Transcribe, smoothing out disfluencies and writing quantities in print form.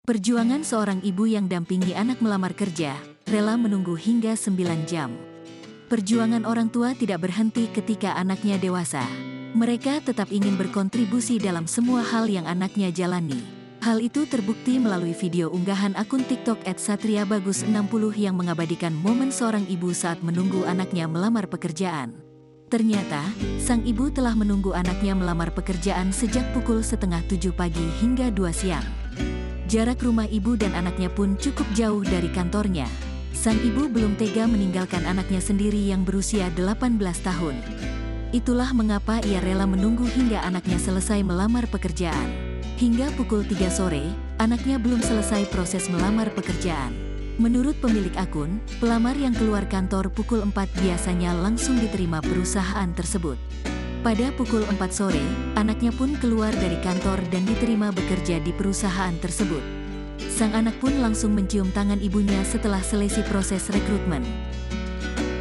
Perjuangan seorang ibu yang dampingi anak melamar kerja, rela menunggu hingga 9 jam. Perjuangan orang tua tidak berhenti ketika anaknya dewasa. Mereka tetap ingin berkontribusi dalam semua hal yang anaknya jalani. Hal itu terbukti melalui video unggahan akun TikTok @satriabagus60 yang mengabadikan momen seorang ibu saat menunggu anaknya melamar pekerjaan. Ternyata, sang ibu telah menunggu anaknya melamar pekerjaan sejak pukul setengah 7 pagi hingga 2 siang. Jarak rumah ibu dan anaknya pun cukup jauh dari kantornya. Sang ibu belum tega meninggalkan anaknya sendiri yang berusia 18 tahun. Itulah mengapa ia rela menunggu hingga anaknya selesai melamar pekerjaan. Hingga pukul 3 sore, anaknya belum selesai proses melamar pekerjaan. Menurut pemilik akun, pelamar yang keluar kantor pukul 4 biasanya langsung diterima perusahaan tersebut. Pada pukul 4 sore, anaknya pun keluar dari kantor dan diterima bekerja di perusahaan tersebut. Sang anak pun langsung mencium tangan ibunya setelah selesai proses rekrutmen.